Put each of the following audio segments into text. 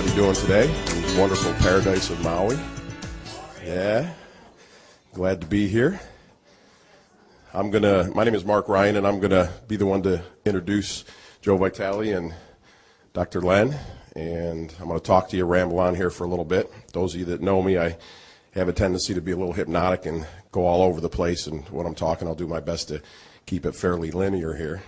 everybody doing today in the wonderful paradise of Maui? Yeah, glad to be here. My name is Mark Ryan, and I'm gonna be the one to introduce Joe Vitale and Dr. Len, and I'm gonna talk to you, ramble on here for a little bit. Those of you that know me, I have a tendency to be a little hypnotic and go all over the place, and when I'm talking, I'll do my best to keep it fairly linear here.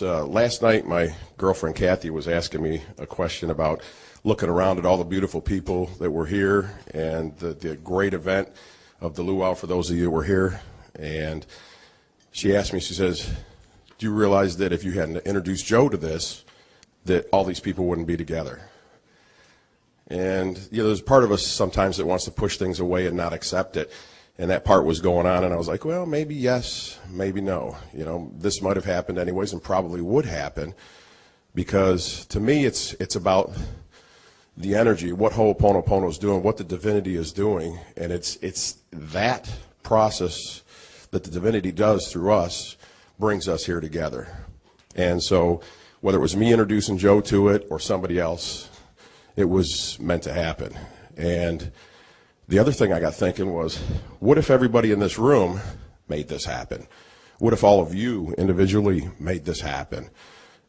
Last night, my girlfriend Kathy was asking me a question about looking around at all the beautiful people that were here and the great event of the luau for those of you that were here. And she asked me, she says, do you realize that if you hadn't introduced Joe to this, that all these people wouldn't be together? And, you know, there's part of us sometimes that wants to push things away and not accept it. And that part was going on, and I was like, well, maybe yes, maybe no. You know, this might have happened anyways and probably would happen, because to me it's about the energy, what Ho'oponopono is doing, what the divinity is doing, and it's that process that the divinity does through us brings us here together. And so whether it was me introducing Joe to it or somebody else, it was meant to happen. And the other thing I got thinking was, what if everybody in this room made this happen? What if all of you individually made this happen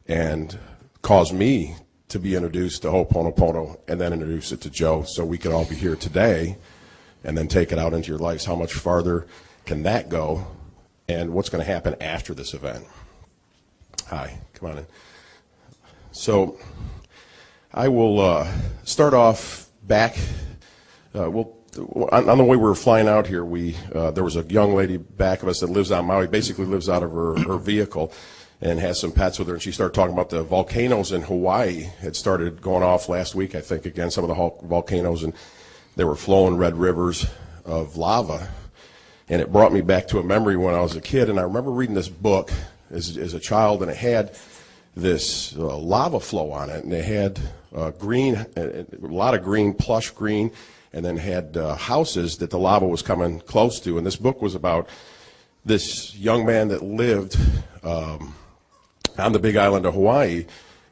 and caused me to be introduced to Ho'oponopono and then introduce it to Joe so we could all be here today and then take it out into your lives? How much farther can that go, and what's going to happen after this event? Hi, come on in. So I will start off back. On the way we were flying out here, there was a young lady back of us that lives on Maui, basically lives out of her vehicle and has some pets with her, and she started talking about the volcanoes in Hawaii. Had started going off last week, I think, again, some of the volcanoes, and they were flowing red rivers of lava. And it brought me back to a memory when I was a kid, and I remember reading this book as a child, and it had this lava flow on it, and it had green, a lot of green, plush green, and then had houses that the lava was coming close to. And this book was about this young man that lived on the big island of Hawaii,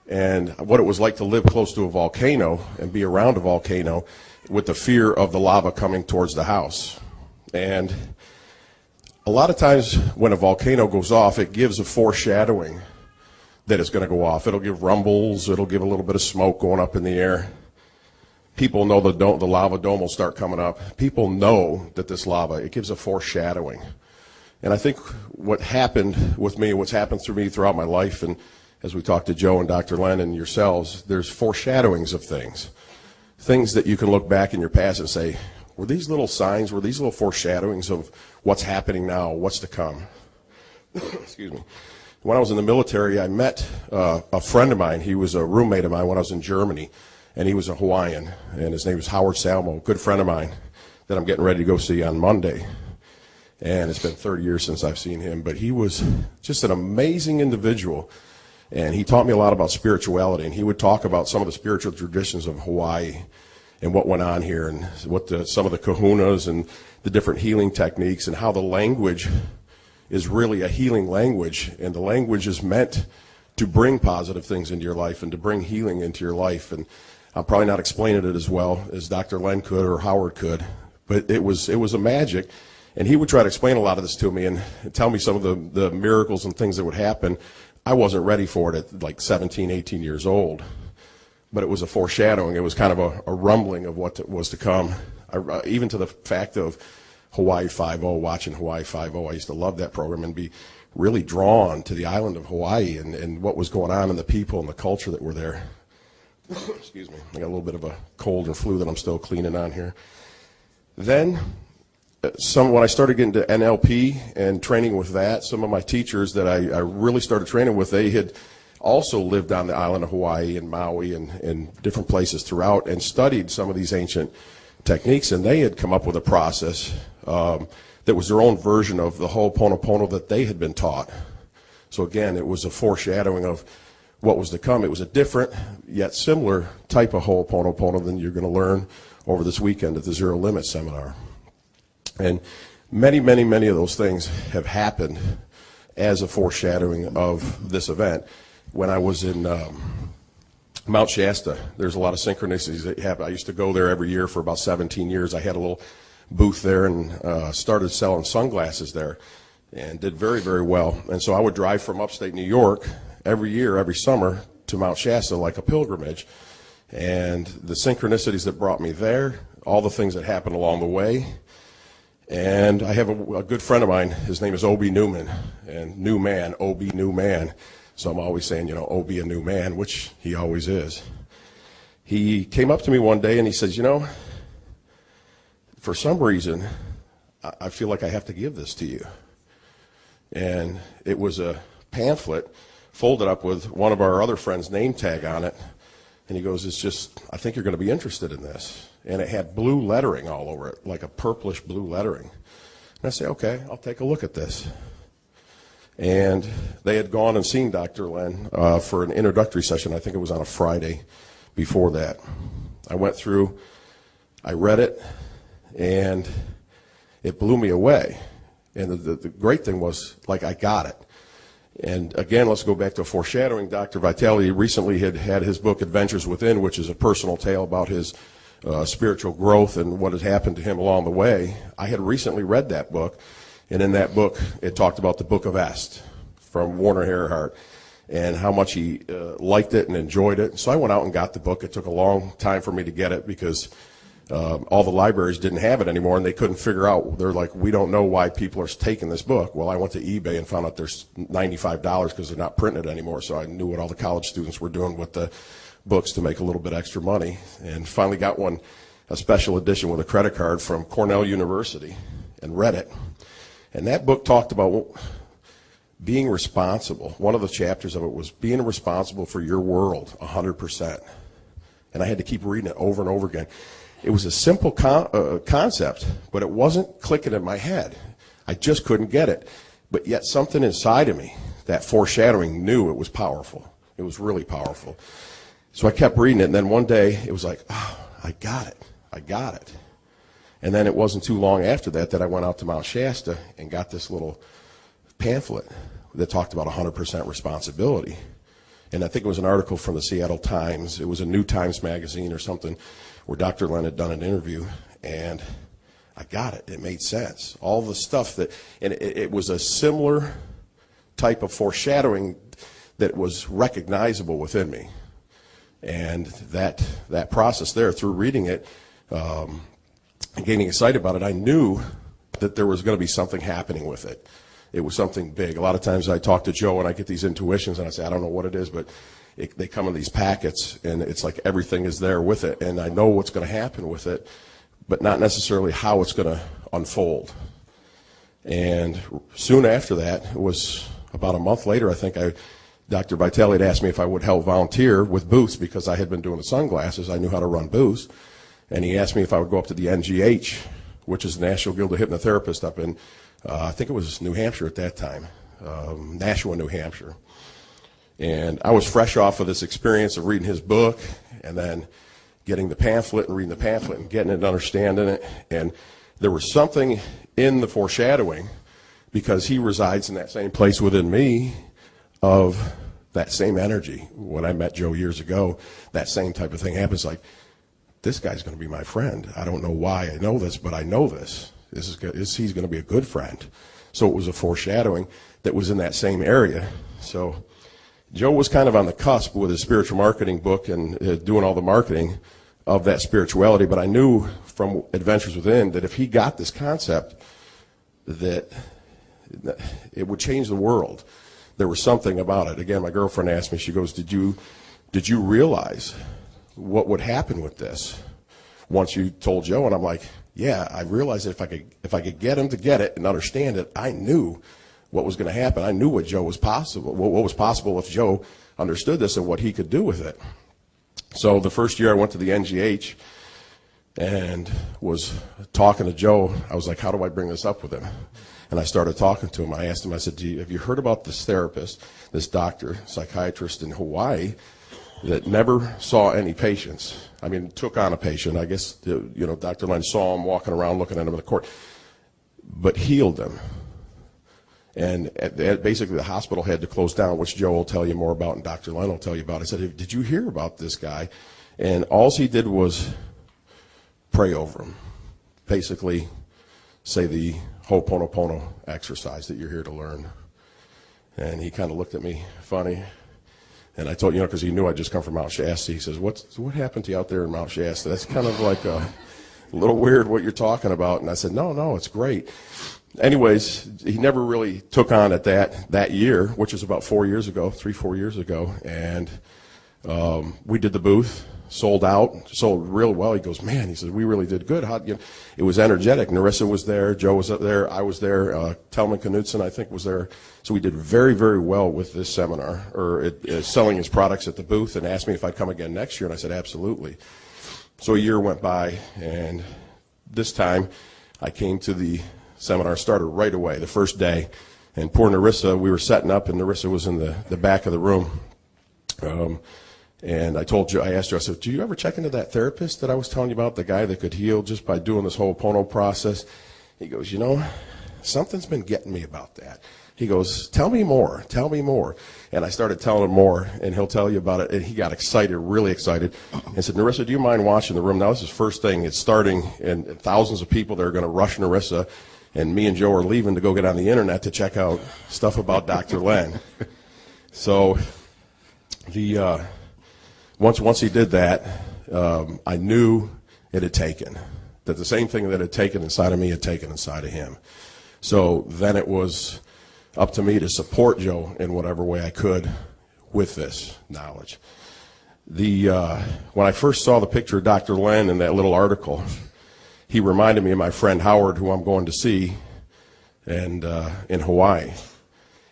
and what it was like to live close to a volcano and be around a volcano with the fear of the lava coming towards the house. And a lot of times when a volcano goes off, it gives a foreshadowing that it's going to go off. It'll give rumbles, it'll give a little bit of smoke going up in the air. People know the lava dome will start coming up. People know that this lava, it gives a foreshadowing. And I think what happened with me, what's happened through me throughout my life, and as we talked to Joe and Dr. Len and yourselves, there's foreshadowings of things. Things that you can look back in your past and say, were these little signs, were these little foreshadowings of what's happening now, what's to come? Excuse me. When I was in the military, I met a friend of mine. He was a roommate of mine when I was in Germany. And he was a Hawaiian, and his name was Howard Salmo, a good friend of mine that I'm getting ready to go see on Monday. And it's been 30 years since I've seen him, but he was just an amazing individual, and he taught me a lot about spirituality, and he would talk about some of the spiritual traditions of Hawaii and what went on here, and what some of the kahunas and the different healing techniques, and how the language is really a healing language, and the language is meant to bring positive things into your life and to bring healing into your life. And I'm probably not explaining it as well as Dr. Len could or Howard could, but it was a magic. And he would try to explain a lot of this to me and tell me some of the miracles and things that would happen. I wasn't ready for it at like 17, 18 years old, but it was a foreshadowing. It was kind of a rumbling of what was to come, even to the fact of Hawaii 5-0, watching Hawaii 5-0. I used to love that program and be really drawn to the island of Hawaii and what was going on and the people and the culture that were there. Excuse me, I got a little bit of a cold and flu that I'm still cleaning on here. Then, when I started getting to NLP and training with that, some of my teachers that I really started training with, they had also lived on the island of Hawaii and Maui and different places throughout and studied some of these ancient techniques, and they had come up with a process that was their own version of the Ho'oponopono that they had been taught. So again, it was a foreshadowing of what was to come. It was a different yet similar type of Ho'oponopono than you're going to learn over this weekend at the Zero Limit seminar. And many, many, many of those things have happened as a foreshadowing of this event. when I was in Mount Shasta, there's a lot of synchronicities that happen. I used to go there every year for about 17 years. I had a little booth there and started selling sunglasses there and did very, very well. And so I would drive from upstate New York every year, every summer, to Mount Shasta like a pilgrimage. And the synchronicities that brought me there, all the things that happened along the way. And I have a good friend of mine, his name is Obi Newman, and new man, Obi, new man. So I'm always saying, you know, Obi, a new man, which he always is. He came up to me one day and he says, you know, for some reason, I feel like I have to give this to you. And it was a pamphlet folded up with one of our other friends' name tag on it. And he goes, it's just, I think you're going to be interested in this. And it had blue lettering all over it, like a purplish blue lettering. And I say, okay, I'll take a look at this. And they had gone and seen Dr. Len for an introductory session. I think it was on a Friday before that. I went through, I read it, and it blew me away. And the great thing was, like, I got it. And again, let's go back to foreshadowing. Dr. Vitale recently had his book, Adventures Within, which is a personal tale about his spiritual growth and what had happened to him along the way. I had recently read that book, and in that book, it talked about the Book of Est from Werner Erhard and how much he liked it and enjoyed it. So I went out and got the book. It took a long time for me to get it because all the libraries didn't have it anymore, and they couldn't figure out. They're like, we don't know why people are taking this book. Well, I went to eBay and found out there's $95 because they're not printing it anymore, so I knew what all the college students were doing with the books to make a little bit extra money, and finally got one, a special edition with a credit card from Cornell University, and read it. And that book talked about being responsible. One of the chapters of it was being responsible for your world 100%. And I had to keep reading it over and over again. It was a simple concept, but it wasn't clicking in my head. I just couldn't get it. But yet something inside of me, that foreshadowing, knew it was powerful. It was really powerful. So I kept reading it, and then one day it was like, oh, I got it. I got it. And then it wasn't too long after that I went out to Mount Shasta and got this little pamphlet that talked about 100% responsibility. And I think it was an article from the Seattle Times. It was a New Times magazine or something where Dr. Len had done an interview, and I got it. It made sense. All the stuff that, and it was a similar type of foreshadowing that was recognizable within me. And that process there, through reading it and getting excited about it, I knew that there was going to be something happening with it. It was something big. A lot of times I talk to Joe and I get these intuitions and I say, I don't know what it is, but they come in these packets and it's like everything is there with it. And I know what's going to happen with it, but not necessarily how it's going to unfold. And soon after that, it was about a month later, I think Dr. Vitale had asked me if I would help volunteer with booths because I had been doing the sunglasses. I knew how to run booths. And he asked me if I would go up to the NGH, which is the National Guild of Hypnotherapists up in, I think it was New Hampshire at that time, Nashua, New Hampshire. And I was fresh off of this experience of reading his book and then getting the pamphlet and reading the pamphlet and getting it and understanding it. And there was something in the foreshadowing, because he resides in that same place within me, of that same energy. When I met Joe years ago, that same type of thing happens. Like, this guy's going to be my friend. I don't know why I know this, but I know this. He's going to be a good friend. So it was a foreshadowing that was in that same area. So Joe was kind of on the cusp with his spiritual marketing book and doing all the marketing of that spirituality. But I knew from Adventures Within that if he got this concept, that it would change the world. There was something about it. Again, my girlfriend asked me, she goes, did you realize what would happen with this once you told Joe? And I'm like, yeah, I realized that if I could get him to get it and understand it, I knew what was going to happen. I knew what was possible if Joe understood this and what he could do with it. So the first year I went to the NGH and was talking to Joe. I was like, how do I bring this up with him? And I started talking to him. I asked him, I said, have you heard about this therapist, this doctor, psychiatrist in Hawaii that never saw any patients? I mean, took on a patient. I guess, Dr. Len saw him walking around looking at him in the court, but healed him. And basically the hospital had to close down, which Joe will tell you more about and Dr. Len will tell you about. I said, hey, did you hear about this guy? And all he did was pray over him. Basically say the Ho'oponopono exercise that you're here to learn. And he kind of looked at me funny. And I told, because he knew I'd just come from Mount Shasta. He says, what happened to you out there in Mount Shasta? That's kind of like a little weird what you're talking about. And I said, no, it's great. Anyways, he never really took on at that year, which was about 4 years ago, 3-4 years ago. And we did the booth, sold real well. He goes, man, he says, we really did good. It was energetic. Narissa was there. Joe was up there. I was there. Telman Knudsen, I think, was there. So we did very, very well with this seminar, or selling his products at the booth, and asked me if I'd come again next year. And I said, absolutely. So a year went by, and this time I came to the seminar, started right away, the first day. And poor Narissa, we were setting up, and Narissa was in the back of the room. And I asked her, I said, do you ever check into that therapist that I was telling you about, the guy that could heal just by doing this Ho'opono process? He goes, something's been getting me about that. He goes, tell me more. And I started telling him more, and he'll tell you about it. And he got excited, really excited, and said, Narissa, do you mind watching the room? Now, this is first thing. It's starting, and thousands of people that are going to rush Narissa, and me and Joe are leaving to go get on the internet to check out stuff about Dr. Len. So once he did that, I knew it had taken, that the same thing that had taken inside of me had taken inside of him. So then it was up to me to support Joe in whatever way I could with this knowledge. When I first saw the picture of Dr. Len in that little article, he reminded me of my friend Howard, who I'm going to see, and in Hawaii.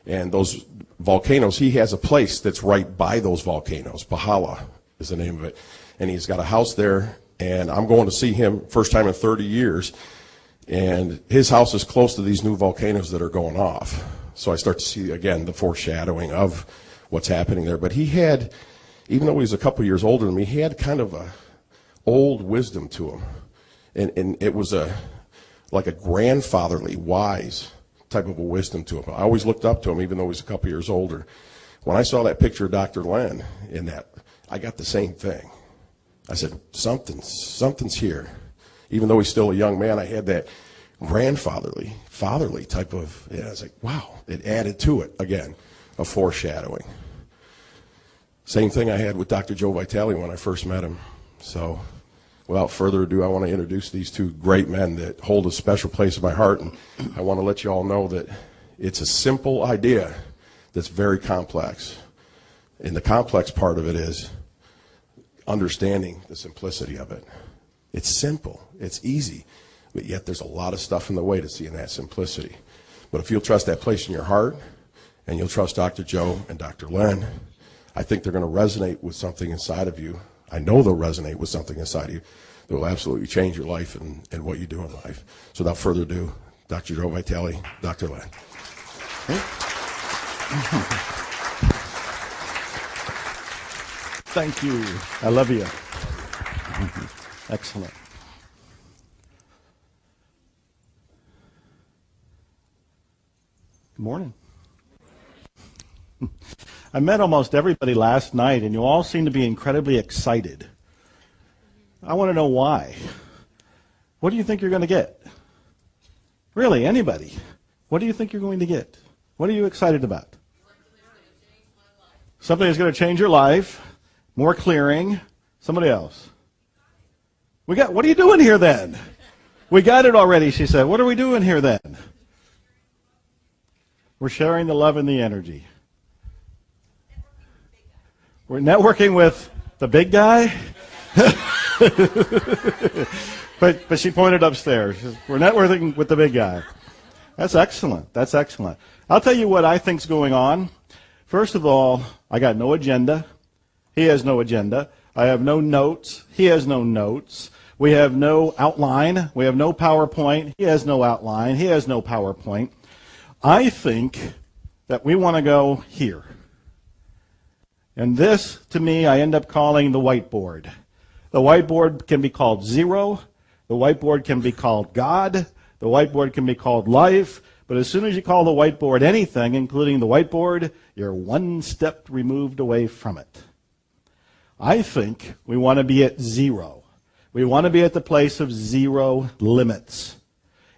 And those volcanoes, he has a place that's right by those volcanoes. Pahala is the name of it. And he's got a house there, and I'm going to see him first time in 30 years. And his house is close to these new volcanoes that are going off. So I start to see, again, the foreshadowing of what's happening there. But he had, even though he was a couple years older than me, he had kind of a old wisdom to him. And it was like a grandfatherly, wise type of a wisdom to him. I always looked up to him, even though he was a couple years older. When I saw that picture of Dr. Len in that, I got the same thing. I said, something's here. Even though he's still a young man, I had that grandfatherly, fatherly type of, I was like, wow, it added to it, again, a foreshadowing. Same thing I had with Dr. Joe Vitale when I first met him. So without further ado, I want to introduce these two great men that hold a special place in my heart, and I want to let you all know that it's a simple idea that's very complex. And the complex part of it is understanding the simplicity of it. It's simple, it's easy, but yet there's a lot of stuff in the way to seeing that simplicity. But if you'll trust that place in your heart, and you'll trust Dr. Joe and Dr. Len, I think they're going to resonate with something inside of you. I know they'll resonate with something inside of you that will absolutely change your life and what you do in life. So without further ado, Dr. Joe Vitale, Dr. Len. Thank you. I love you. Excellent. Good morning. I met almost everybody last night, and you all seem to be incredibly excited. I want to know why. What do you think you're going to get? Really, anybody? What do you think you're going to get? What are you excited about? Something that's going to change your life. More clearing. Somebody else. What are you doing here then? We got it already, she said. What are we doing here then? We're sharing the love and the energy. We're networking with the big guy. but she pointed upstairs. She says, we're networking with the big guy. That's excellent. That's excellent. I'll tell you what I think's going on. First of all, I got no agenda. He has no agenda. I have no notes. He has no notes. We have no outline. We have no PowerPoint. He has no outline. He has no PowerPoint. I think that we want to go here. And this, to me, I end up calling the whiteboard. The whiteboard can be called zero. The whiteboard can be called God. The whiteboard can be called life. But as soon as you call the whiteboard anything, including the whiteboard, you're one step removed away from it. I think we want to be at zero. We want to be at the place of zero limits.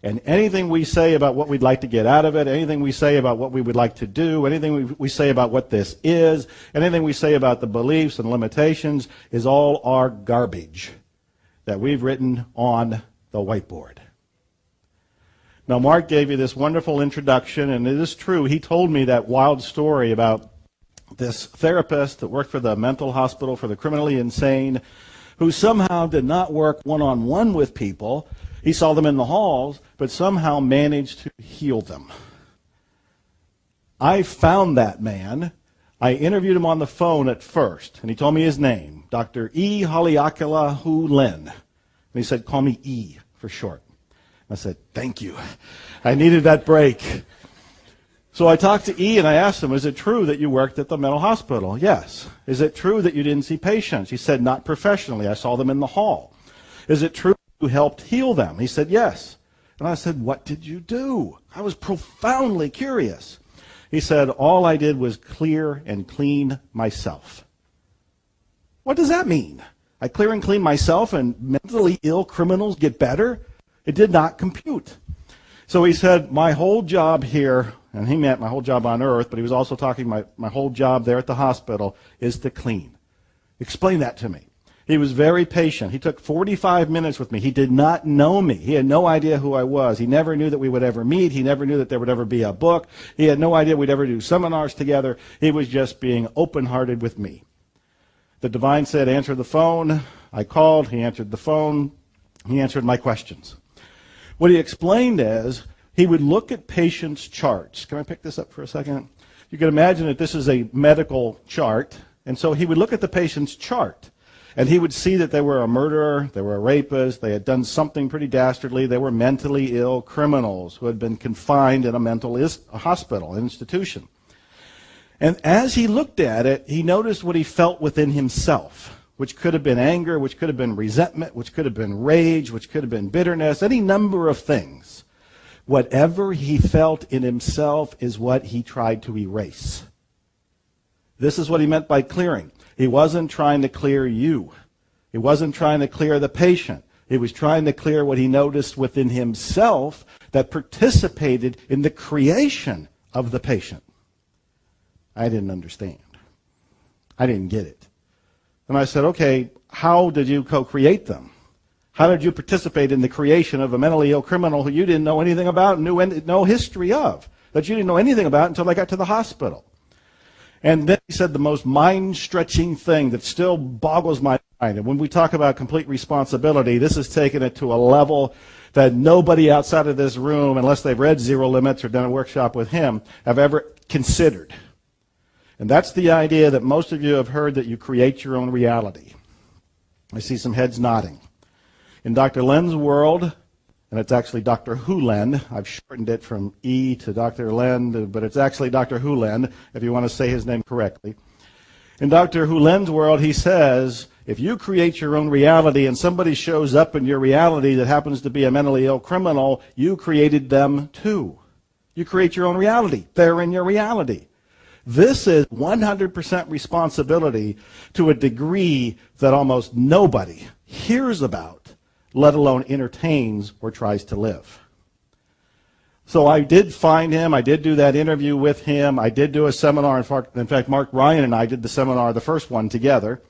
And anything we say about what we'd like to get out of it, anything we say about what we would like to do, anything we say about what this is, anything we say about the beliefs and limitations is all our garbage that we've written on the whiteboard. Now, Mark gave you this wonderful introduction, and it is true. He told me that wild story about this therapist that worked for the mental hospital for the criminally insane, who somehow did not work one-on-one with people. He saw them in the halls, but somehow managed to heal them. I found that man. I interviewed him on the phone at first, and he told me his name, Dr. E. Haleakala Hu Lin. And he said, call me E for short. I said, thank you. I needed that break. So I talked to E and I asked him, is it true that you worked at the mental hospital? Yes. Is it true that you didn't see patients? He said, not professionally. I saw them in the hall. Is it true you helped heal them? He said, yes. And I said, what did you do? I was profoundly curious. He said, all I did was clear and clean myself. What does that mean? I clear and clean myself and mentally ill criminals get better? It did not compute. So he said, my whole job here, and he meant my whole job on earth, but he was also talking my whole job there at the hospital, is to clean. Explain that to me. He was very patient. He took 45 minutes with me. He did not know me. He had no idea who I was. He never knew that we would ever meet. He never knew that there would ever be a book. He had no idea we'd ever do seminars together. He was just being open-hearted with me. The divine said, answer the phone. I called. He answered the phone. He answered my questions. What he explained is he would look at patients' charts. Can I pick this up for a second? You can imagine that this is a medical chart, and so he would look at the patient's chart, and he would see that they were a murderer, they were a rapist, they had done something pretty dastardly, they were mentally ill criminals who had been confined in a mental hospital, an institution. And as he looked at it, he noticed what he felt within himself, which could have been anger, which could have been resentment, which could have been rage, which could have been bitterness, any number of things. Whatever he felt in himself is what he tried to erase. This is what he meant by clearing. He wasn't trying to clear you. He wasn't trying to clear the patient. He was trying to clear what he noticed within himself that participated in the creation of the patient. I didn't understand. I didn't get it. And I said, okay, how did you co-create them? How did you participate in the creation of a mentally ill criminal who you didn't know anything about, knew no history of, that you didn't know anything about until they got to the hospital? And then he said the most mind-stretching thing that still boggles my mind. And when we talk about complete responsibility, this has taken it to a level that nobody outside of this room, unless they've read Zero Limits or done a workshop with him, have ever considered. And that's the idea that most of you have heard, that you create your own reality. I see some heads nodding. In Dr. Len's world, and it's actually Dr. Hu Len, I've shortened it from E to Dr. Len, but it's actually Dr. Hu Len, if you want to say his name correctly. In Dr. Hu Len's world, he says, if you create your own reality and somebody shows up in your reality that happens to be a mentally ill criminal, you created them too. You create your own reality. They're in your reality. This is 100% responsibility to a degree that almost nobody hears about, let alone entertains or tries to live. So I did find him. I did do that interview with him. I did do a seminar. In fact, Mark Ryan and I did the seminar, the first one, together.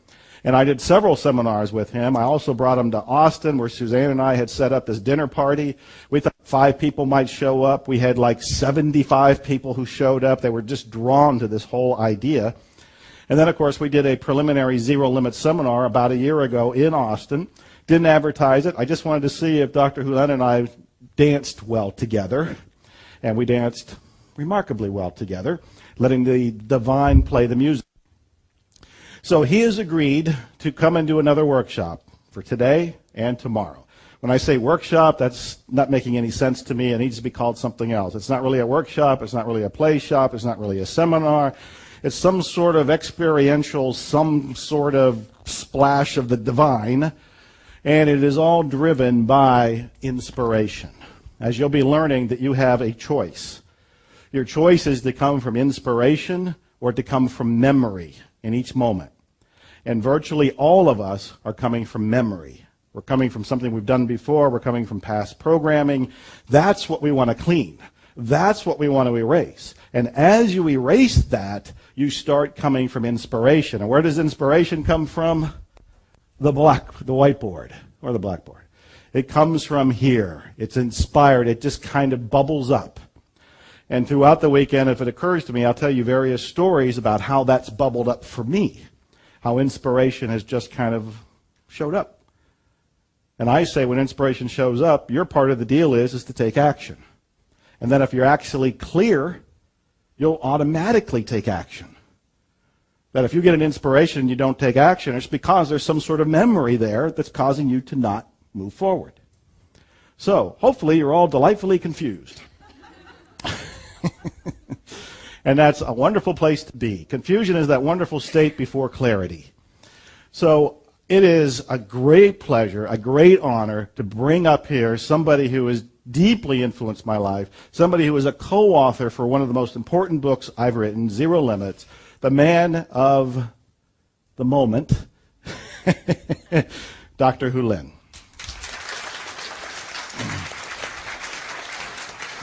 And I did several seminars with him. I also brought him to Austin, where Suzanne and I had set up this dinner party. We thought 5 people might show up. We had like 75 people who showed up. They were just drawn to this whole idea. And then, of course, we did a preliminary Zero Limit seminar about a year ago in Austin. Didn't advertise it. I just wanted to see if Dr. Hulen and I danced well together. And we danced remarkably well together, letting the divine play the music. So he has agreed to come and do another workshop for today and tomorrow. When I say workshop, that's not making any sense to me. It needs to be called something else. It's not really a workshop. It's not really a play shop. It's not really a seminar. It's some sort of experiential, some sort of splash of the divine. And it is all driven by inspiration. as you'll be learning that you have a choice. Your choice is to come from inspiration or to come from memory in each moment. And virtually all of us are coming from memory. We're coming from something we've done before. We're coming from past programming. That's what we want to clean. That's what we want to erase. And as you erase that, you start coming from inspiration. And where does inspiration come from? The whiteboard or the blackboard. It comes from here. It's inspired. It just kind of bubbles up. And throughout the weekend, if it occurs to me, I'll tell you various stories about how that's bubbled up for me, how inspiration has just kind of showed up. And I say when inspiration shows up, your part of the deal is to take action. And then if you're actually clear, you'll automatically take action. That if you get an inspiration and you don't take action, it's because there's some sort of memory there that's causing you to not move forward. So hopefully you're all delightfully confused. And that's a wonderful place to be. Confusion is that wonderful state before clarity. So it is a great pleasure, a great honor to bring up here somebody who has deeply influenced my life, somebody who is a co-author for one of the most important books I've written, Zero Limits, the man of the moment, Dr. Hulin.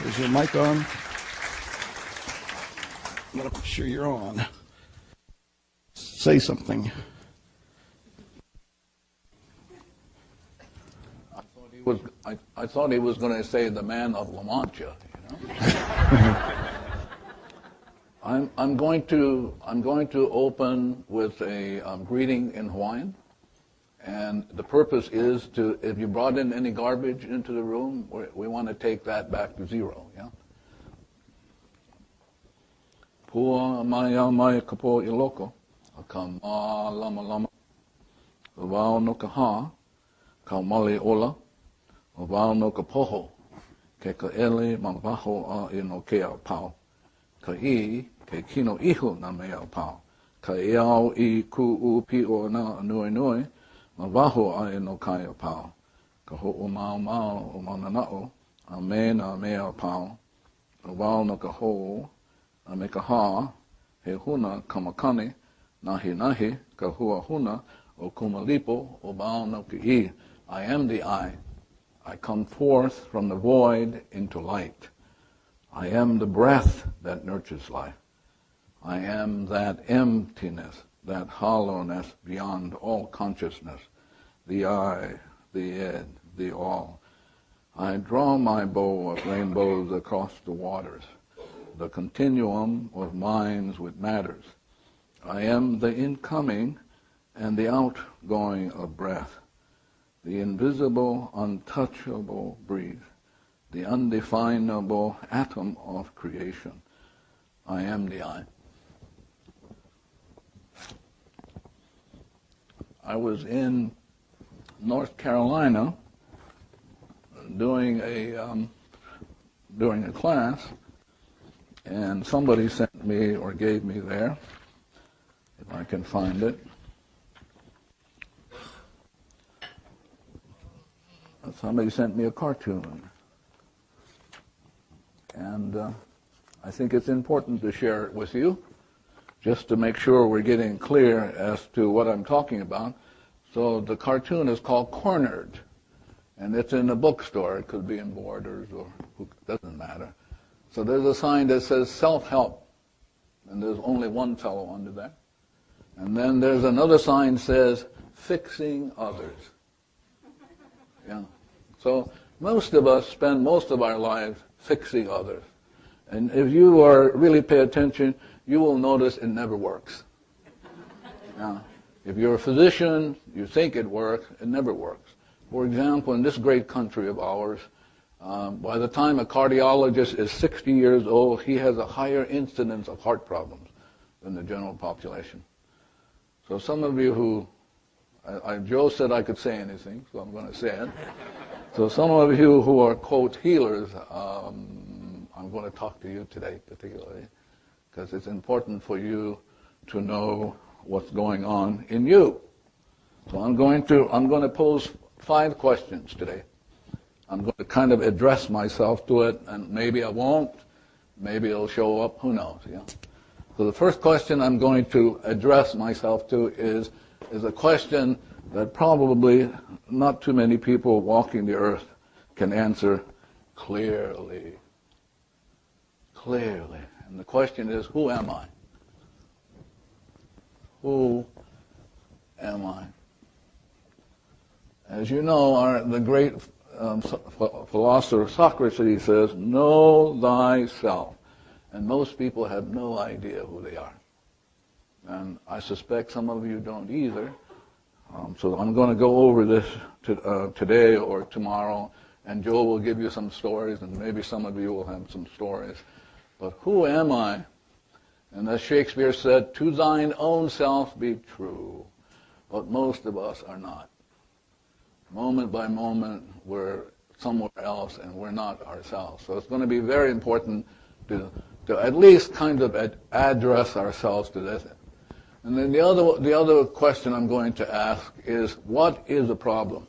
Is your mic on? I'm going to make sure you're on. Say something. I thought he was going to say the man of La Mancha. You know? I'm going to open with a greeting in Hawaiian, and the purpose is to, if you brought in any garbage into the room, we want to take that back to zero. Yeah. Pua maya mai kapo iloko, kam lama lama, wao no kaha, ka mali ola. O wao no ka poho, ke ka ele mamaho a ino ke au pao. Ka I, ke kino ihu na me au pao. Ka iau I ku u pi o na nui nui, mamaho a ino kai au pao. Ka ho o mao mao o mananao, a me na me au pao. O wao no ka ho, a me ka ha, he huna kamakani, nahi nahi, ka hua huna, o kumalipo, o wao no ka I. I am the I. I come forth from the void into light. I am the breath that nurtures life. I am that emptiness, that hollowness beyond all consciousness, the I, the id, the all. I draw my bow of rainbows across the waters, the continuum of minds with matters. I am the incoming and the outgoing of breath, the invisible, untouchable breeze, the undefinable atom of creation. I am the I. I was in North Carolina during a class, and somebody sent me or gave me there, if I can find it. Somebody sent me a cartoon, and I think it's important to share it with you, just to make sure we're getting clear as to what I'm talking about. So the cartoon is called Cornered, and it's in a bookstore. It could be in Borders or doesn't matter. So there's a sign that says self-help, and there's only one fellow under there. And then there's another sign that says fixing others. Yeah. So most of us spend most of our lives fixing others. And if you really pay attention, you will notice it never works. Now, if you're a physician, you think it works, it never works. For example, in this great country of ours, by the time a cardiologist is 60 years old, he has a higher incidence of heart problems than the general population. So some of you who, Joe said I could say anything, so I'm going to say it. So some of you who are, quote, healers, I'm going to talk to you today particularly, because it's important for you to know what's going on in you. So I'm going to pose 5 questions today. I'm going to kind of address myself to it, and maybe I won't. Maybe it'll show up. Who knows? Yeah. So the first question I'm going to address myself to is a question that probably not too many people walking the earth can answer clearly. Clearly. And the question is, who am I? Who am I? As you know, the great philosopher Socrates says, know thyself. And most people have no idea who they are. And I suspect some of you don't either. So I'm going to go over this today or tomorrow, and Joe will give you some stories, and maybe some of you will have some stories. But who am I? And as Shakespeare said, to thine own self be true. But most of us are not. Moment by moment, we're somewhere else, and we're not ourselves. So it's going to be very important to at least kind of address ourselves to this. And then the other question I'm going to ask is, what is the problem?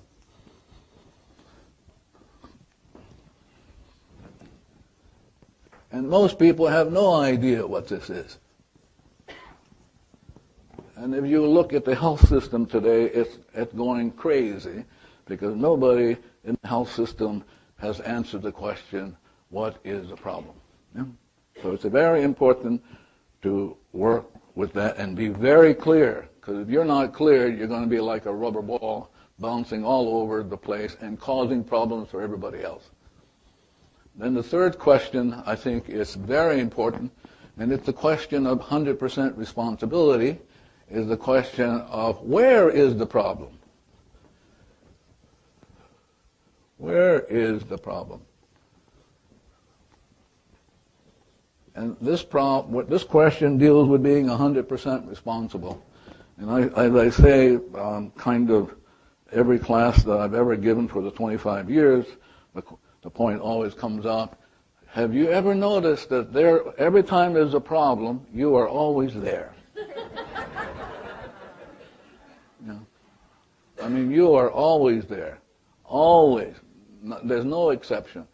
And most people have no idea what this is. And if you look at the health system today, it's going crazy, because nobody in the health system has answered the question, what is the problem? Yeah? So it's very important to work with that and be very clear, because if you're not clear, you're going to be like a rubber ball bouncing all over the place and causing problems for everybody else. Then the third question, I think, is very important, and it's the question of 100% responsibility, is the question of where is the problem? Where is the problem? And this question deals with being 100% responsible. And as I say, kind of every class that I've ever given for the 25 years, the point always comes up, have you ever noticed that every time there's a problem, you are always there? Yeah. I mean, you are always there. Always. There's no exception.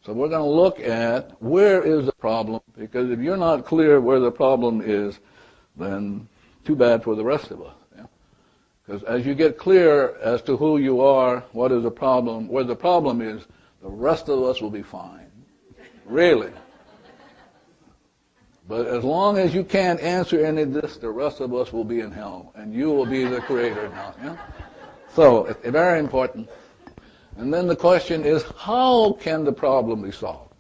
So we're going to look at where is the problem, because if you're not clear where the problem is, then too bad for the rest of us. Because as you get clear as to who you are, what is the problem, where the problem is, the rest of us will be fine. Really. But as long as you can't answer any of this, the rest of us will be in hell, and you will be the creator now. Yeah? So it's very important. And then the question is, how can the problem be solved?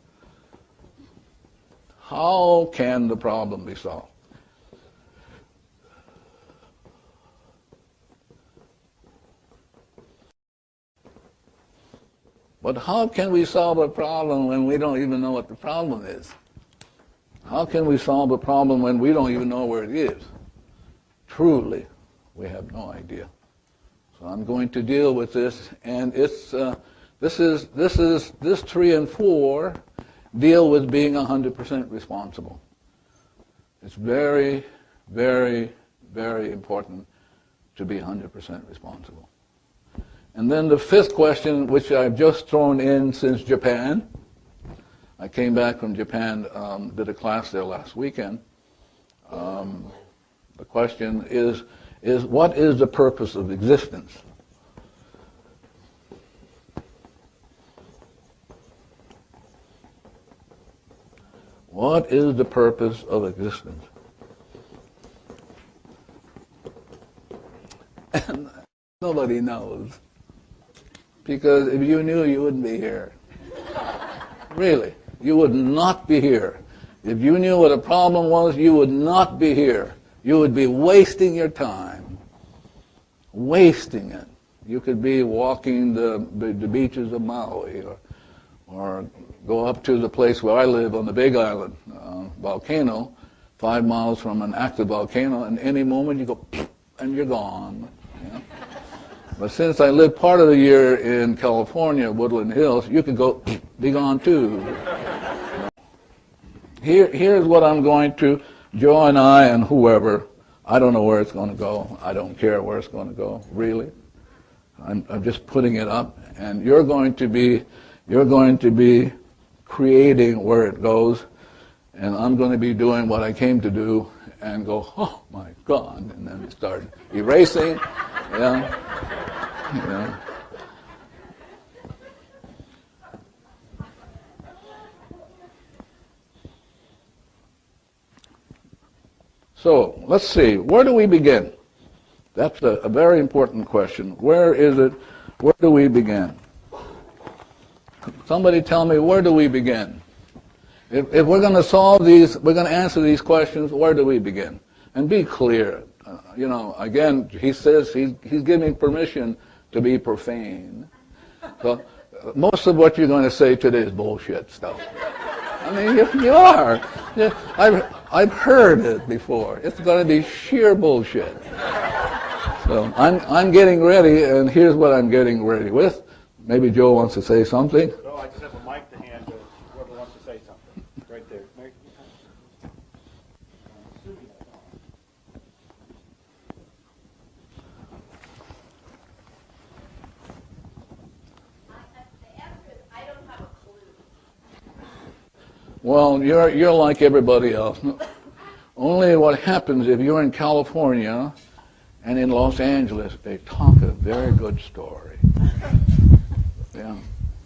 How can the problem be solved? But how can we solve a problem when we don't even know what the problem is? How can we solve a problem when we don't even know where it is? Truly, we have no idea. So I'm going to deal with this, and it's this 3 and 4 deal with being 100% responsible. It's very, very, very important to be 100% responsible. And then the 5th question, which I've just thrown in since Japan. I came back from Japan, did a class there last weekend. The question is what is the purpose of existence? What is the purpose of existence? And nobody knows. Because if you knew, you wouldn't be here. Really, you would not be here. If you knew what a problem was, you would not be here. You would be wasting your time. Wasting it. You could be walking the beaches of Maui, or go up to the place where I live on the Big Island, volcano, 5 miles from an active volcano, and any moment you go, and you're gone. You know? But since I live part of the year in California, Woodland Hills, you could go, be gone too. Here's what I'm going to, Joe and I and whoever, I don't know where it's going to go. I don't care where it's going to go, really. I'm just putting it up. And you're going to be You're going to be creating where it goes, and I'm going to be doing what I came to do and go, oh my God, and then start erasing. Yeah. So let's see, where do we begin? That's a very important question. Where is it? Where do we begin? Somebody tell me, where do we begin? If we're going to solve these, we're going to answer these questions, where do we begin? And be clear. Again, he says he's giving permission to be profane. So most of what you're going to say today is bullshit stuff. I mean, you are. I've heard it before. It's going to be sheer bullshit. So I'm getting ready, and here's what I'm getting ready with. Maybe Joe wants to say something. No, I just have a mic to hand to whoever wants to say something. Right there. Well, you're like everybody else. Only what happens if you're in California and in Los Angeles, they talk a very good story. Yeah.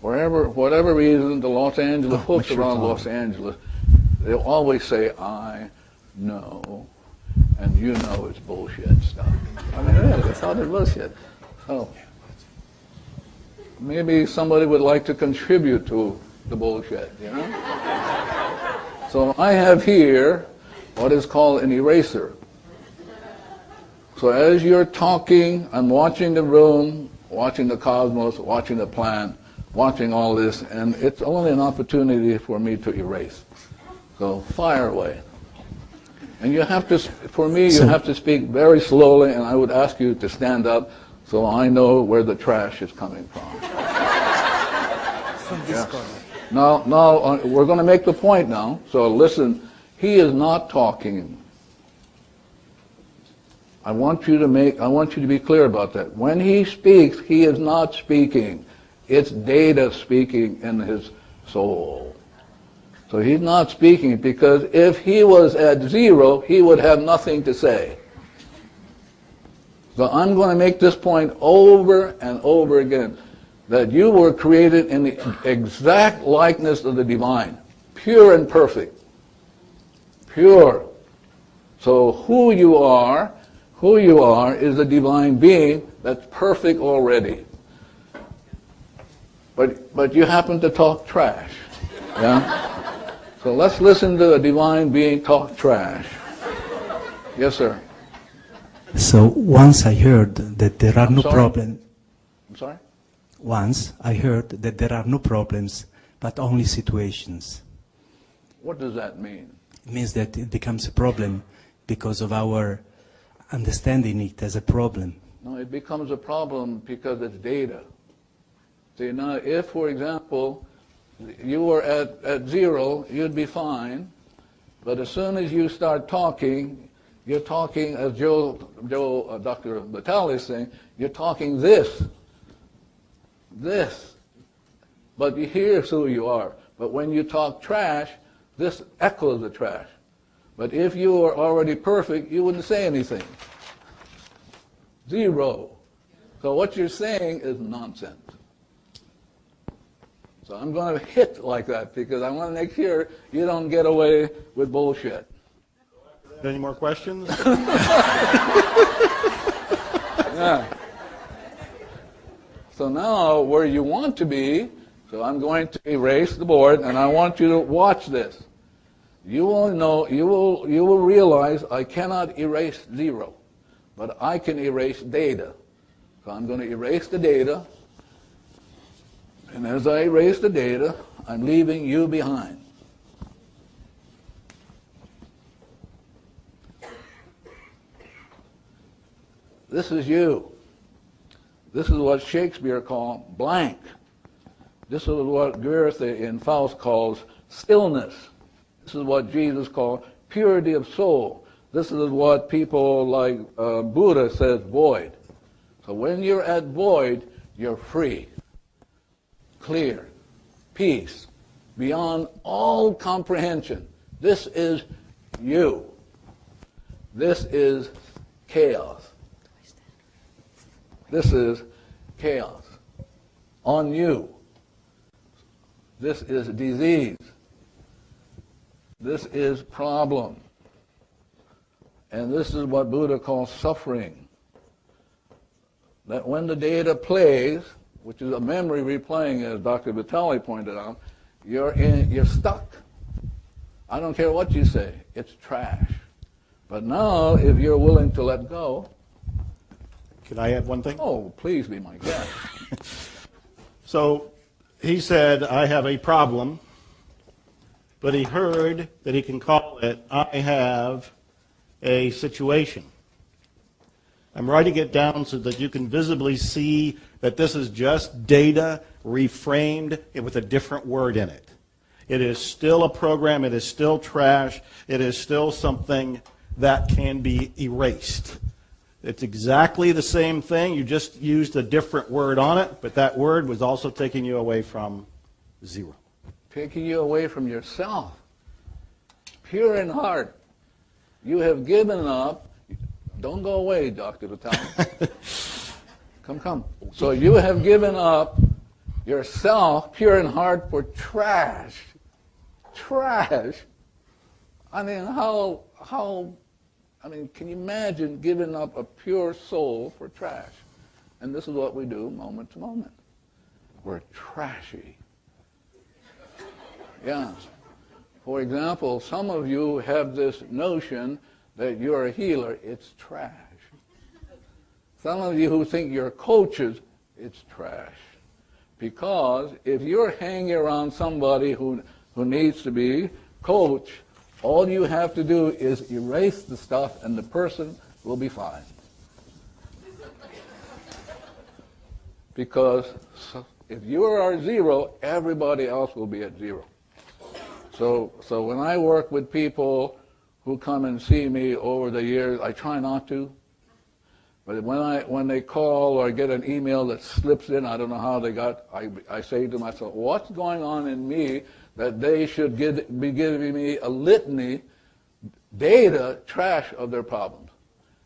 Whatever reason, the Los Angeles folks around Los Angeles, they'll always say, I know, and you know it's bullshit stuff. I mean, it's all bullshit. So maybe somebody would like to contribute to the bullshit, So I have here what is called an eraser. So as you're talking, I'm watching the room, watching the cosmos, watching the plant, watching all this, and it's only an opportunity for me to erase. So fire away. And you have to, for me, you have to speak very slowly, and I would ask you to stand up so I know where the trash is coming from. Now, we're going to make the point now. So listen, he is not talking. I want you to be clear about that. When he speaks, he is not speaking. It's data speaking in his soul. So he's not speaking, because if he was at zero, he would have nothing to say. So I'm going to make this point over and over again, that you were created in the exact likeness of the divine, pure and perfect. Pure. So who you are is a divine being that's perfect already. But you happen to talk trash. Yeah? So let's listen to a divine being talk trash. Yes, sir. So once I heard that there are no problems. I'm sorry? Once I heard that there are no problems, but only situations. What does that mean? It means that it becomes a problem because of our understanding it as a problem. No, it becomes a problem because it's data. See, now if, for example, you were at zero, you'd be fine. But as soon as you start talking, you're talking, as Dr. Vitale is saying, you're talking this. But here's who you are. But when you talk trash, this echoes the trash. But if you were already perfect, you wouldn't say anything. Zero. So what you're saying is nonsense. So I'm going to hit like that because I want to make sure you don't get away with bullshit. Any more questions? Yeah. So now where you want to be, so I'm going to erase the board and I want you to watch this. You will know, you will realize I cannot erase zero, but I can erase data. So I'm going to erase the data. And as I erase the data, I'm leaving you behind. This is you. This is what Shakespeare called blank. This is what Goethe in Faust calls stillness. This is what Jesus called purity of soul. This is what people like Buddha says void. So when you're at void, you're free. Clear. peace beyond all comprehension. This is you. This is chaos. This is chaos on you. This is disease. This is problem. And this is what Buddha calls suffering. That when the data plays, which is a memory replaying, as Dr. Vitale pointed out, you're stuck. I don't care what you say, it's trash. But now, if you're willing to let go... Can I add one thing? Oh, please be my guest. So he said, I have a problem, but he heard that he can call it, I have a situation. I'm writing it down so that you can visibly see that this is just data reframed with a different word in it. It is still a program, it is still trash, it is still something that can be erased. It's exactly the same thing, you just used a different word on it, but that word was also taking you away from zero. Taking you away from yourself. Pure in heart. You have given up. Don't go away, Dr. Vitale. Come. So you have given up yourself, pure in heart, for trash. Trash. I mean, can you imagine giving up a pure soul for trash? And this is what we do moment to moment. We're trashy. Yeah. For example, some of you have this notion that you're a healer. It's trash. Some of you who think you're coaches, it's trash. Because if you're hanging around somebody who needs to be coached, all you have to do is erase the stuff and the person will be fine. Because if you are zero, everybody else will be at zero. So when I work with people who come and see me over the years, I try not to. But when they call or get an email that slips in, I don't know how they got, I say to myself, what's going on in me that they should be giving me a litany, data, trash of their problems.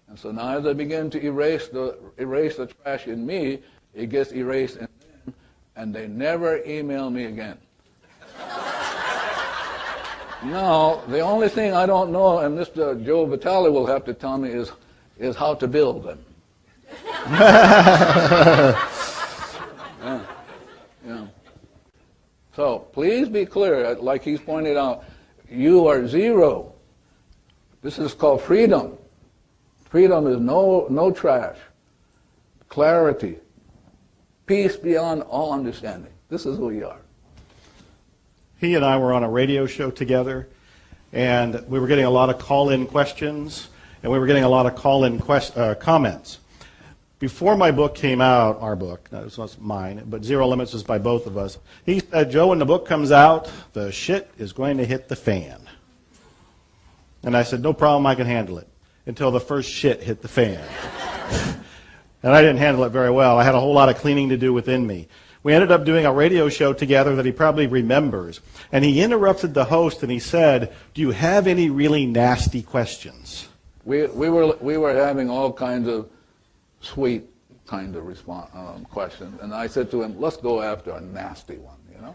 And so now as I begin to erase the trash in me, it gets erased in them, and they never email me again. Now, the only thing I don't know, and Mr. Joe Vitale will have to tell me, is how to build them. Yeah. So please be clear, like he's pointed out, you are zero. This is called freedom. Freedom is no trash. Clarity. Peace beyond all understanding. This is who we are. He and I were on a radio show together, and we were getting a lot of call-in questions, and we were getting a lot of call-in comments. Before my book came out, our book, no, this was mine, but Zero Limits is by both of us, he said, Joe, when the book comes out, the shit is going to hit the fan. And I said, no problem, I can handle it, until the first shit hit the fan. And I didn't handle it very well. I had a whole lot of cleaning to do within me. We ended up doing a radio show together that he probably remembers. And he interrupted the host and he said, do you have any really nasty questions? We were having all kinds of sweet kind of questions. And I said to him, let's go after a nasty one, you know?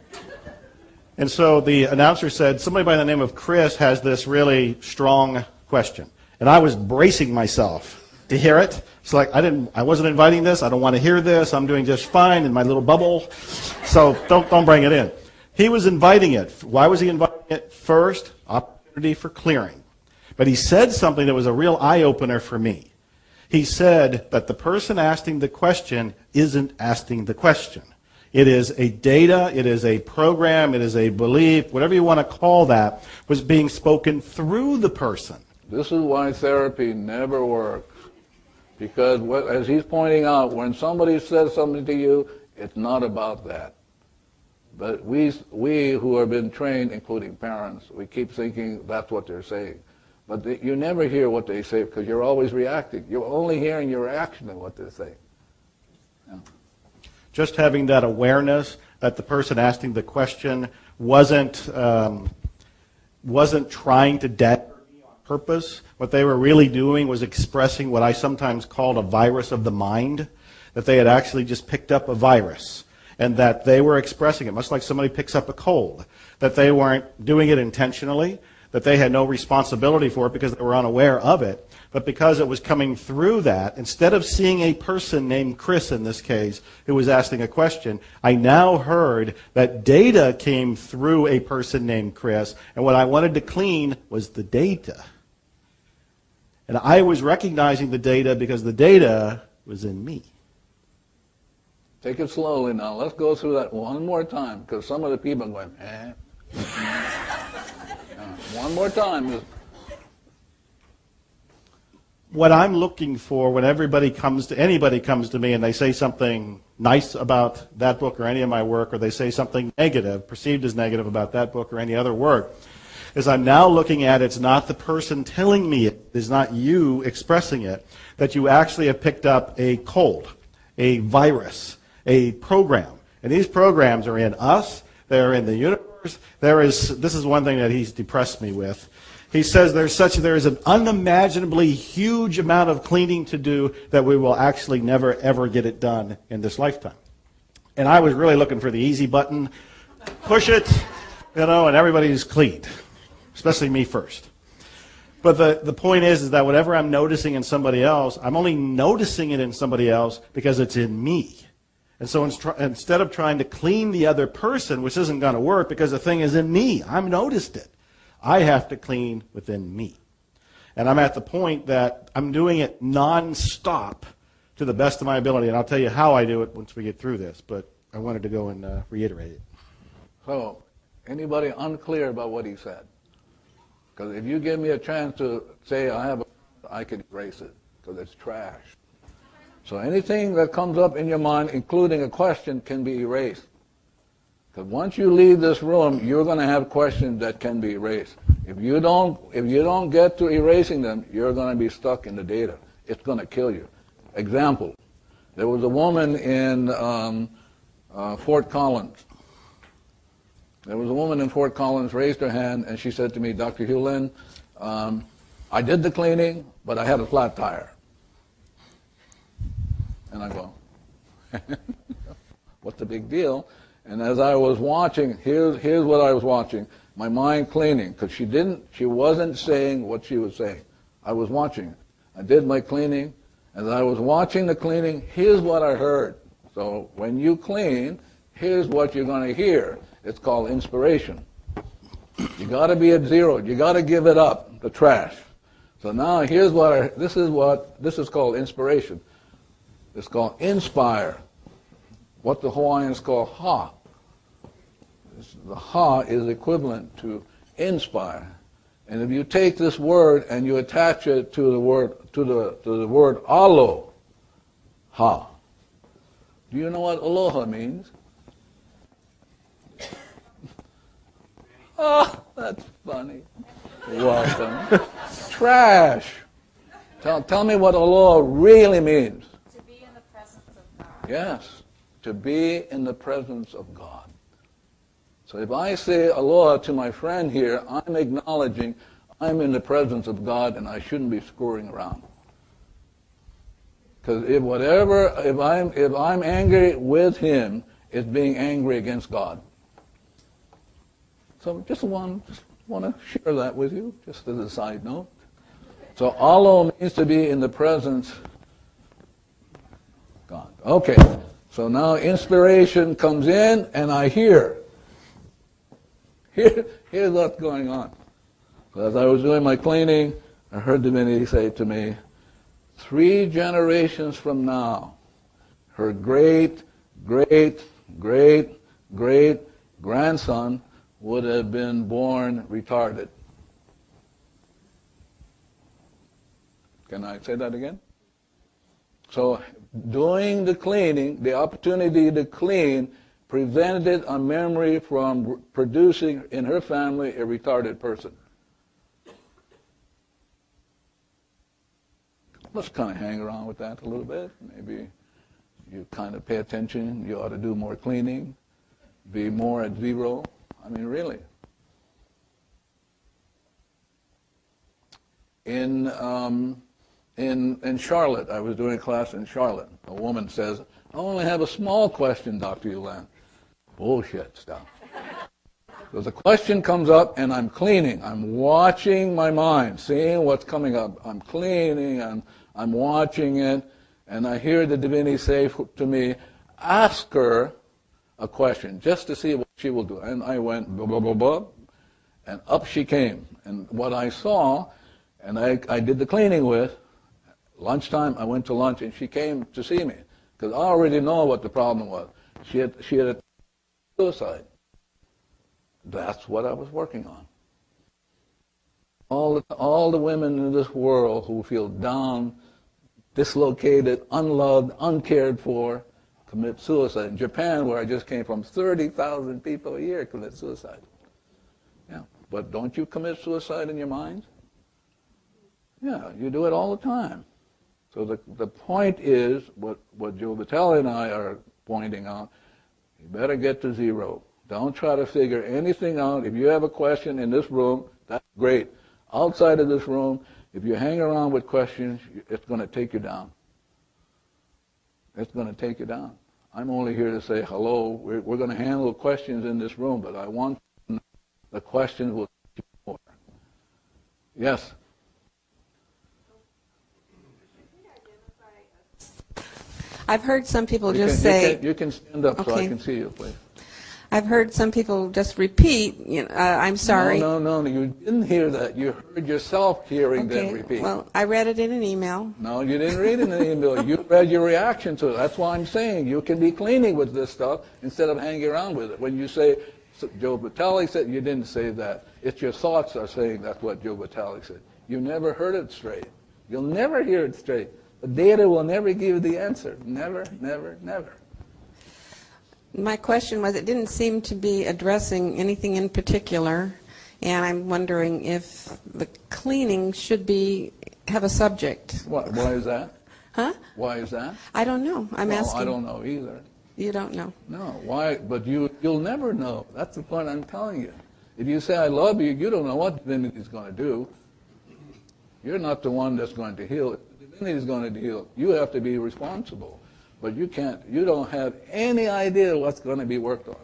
And so the announcer said, somebody by the name of Chris has this really strong question. And I was bracing myself to hear it. It's like, I wasn't inviting this. I don't want to hear this. I'm doing just fine in my little bubble. So don't bring it in. He was inviting it. Why was he inviting it? First, opportunity for clearing. But he said something that was a real eye-opener for me. He said that the person asking the question isn't asking the question. It is a data, it is a program, it is a belief, whatever you want to call that, was being spoken through the person. This is why therapy never works. Because, as he's pointing out, when somebody says something to you, it's not about that. But we who have been trained, including parents, we keep thinking that's what they're saying. But you never hear what they say because you're always reacting. You're only hearing your reaction of what they're saying. Yeah. Just having that awareness that the person asking the question wasn't trying to dagger me on purpose. What they were really doing was expressing what I sometimes called a virus of the mind, that they had actually just picked up a virus, and that they were expressing it, much like somebody picks up a cold, that they weren't doing it intentionally, that they had no responsibility for it because they were unaware of it, but because it was coming through that, instead of seeing a person named Chris in this case who was asking a question, I now heard that data came through a person named Chris, and what I wanted to clean was the data. And I was recognizing the data because the data was in me. Take it slowly now. Let's go through that one more time, because some of the people are going, eh? One more time. What I'm looking for when anybody comes to me and they say something nice about that book or any of my work, or they say something negative, perceived as negative about that book or any other work, is I'm now looking at it's not the person telling me it, it's not you expressing it, that you actually have picked up a cold, a virus, a program. And these programs are in us, they're in the universe. This is one thing that he's depressed me with. He says there is an unimaginably huge amount of cleaning to do that we will actually never ever get it done in this lifetime. And I was really looking for the easy button, push it, and everybody's cleaned, especially me first. But the point is that whatever I'm noticing in somebody else, I'm only noticing it in somebody else because it's in me. And so instead of trying to clean the other person, which isn't going to work because the thing is in me, I've noticed it. I have to clean within me. And I'm at the point that I'm doing it non-stop to the best of my ability. And I'll tell you how I do it once we get through this. But I wanted to go and reiterate it. So, anybody unclear about what he said? Because if you give me a chance to say I can erase it, because it's trash. So anything that comes up in your mind, including a question, can be erased. Because once you leave this room, you're going to have questions that can be erased. If you don't get to erasing them, you're going to be stuck in the data. It's going to kill you. Example: there was a woman in Fort Collins. There was a woman in Fort Collins raised her hand, and she said to me, Dr. Hewlin, I did the cleaning, but I had a flat tire. And I go, what's the big deal? And as I was watching, here's what I was watching. My mind cleaning, because she wasn't saying what she was saying. I was watching. I did my cleaning. As I was watching the cleaning, here's what I heard. So when you clean, here's what you're going to hear. It's called inspiration. You got to be at zero. You got to give it up, the trash. So now here's this is called inspiration. It's called inspire, what the Hawaiians call ha. The ha is equivalent to inspire. And if you take this word and you attach it to the word alo, ha. Do you know what aloha means? Oh, that's funny. Welcome. Trash. Tell me what aloha really means. Yes, to be in the presence of God. So if I say aloha to my friend here, I'm acknowledging I'm in the presence of God and I shouldn't be screwing around. Because if I'm angry with him, it's being angry against God. So just want to share that with you, just as a side note. So alo means to be in the presence God. Okay, so now inspiration comes in and I hear. Here's what's going on. So as I was doing my cleaning, I heard divinity say to me, 3 generations from now, her great, great, great, great grandson would have been born retarded. Can I say that again? So doing the cleaning, the opportunity to clean, prevented a memory from producing in her family a retarded person. Let's kind of hang around with that a little bit. Maybe you kind of pay attention. You ought to do more cleaning. be more at zero? I mean, really. In Charlotte, I was doing a class in Charlotte. A woman says, I only have a small question, Dr. Ulan. Bullshit stuff. So the question comes up and I'm cleaning. I'm watching my mind, seeing what's coming up. I'm cleaning and I'm watching it. And I hear the divinity say to me, ask her a question just to see what she will do. And I went, blah, blah, blah, blah. And up she came. And what I saw, and I did the cleaning with, lunchtime, I went to lunch and she came to see me. Because I already know what the problem was. She had suicide. That's what I was working on. All the women in this world who feel down, dislocated, unloved, uncared for, commit suicide. In Japan, where I just came from, 30,000 people a year commit suicide. Yeah, but don't you commit suicide in your mind? Yeah, you do it all the time. So the point is, what Joe Vitale and I are pointing out, you better get to zero. Don't try to figure anything out. If you have a question in this room, that's great. Outside of this room, if you hang around with questions, it's going to take you down. It's going to take you down. I'm only here to say hello. We're going to handle questions in this room, but I want the questions will teach you more. Yes? I've heard some people just say... You can stand up so I Okay. can see you, please. I've heard some people just repeat, I'm sorry. No, you didn't hear that. You heard yourself hearing them repeat. Well, I read it in an email. No, you didn't read it in the email. You read your reaction to it. That's why I'm saying you can be cleaning with this stuff instead of hanging around with it. When you say, Joe Vitale said, you didn't say that. It's your thoughts are saying that's what Joe Vitale said. You never heard it straight. You'll never hear it straight. The data will never give you the answer. Never, never, never. My question was, it didn't seem to be addressing anything in particular, and I'm wondering if the cleaning should have a subject. Why is that? Huh? Why is that? I don't know. I'm asking. I don't know either. You don't know? No. Why? But you'll never know. That's the point I'm telling you. If you say I love you, you don't know what divinity is going to do. You're not the one that's going to heal it. The divinity is going to heal it. You have to be responsible. But you don't have any idea what's going to be worked on.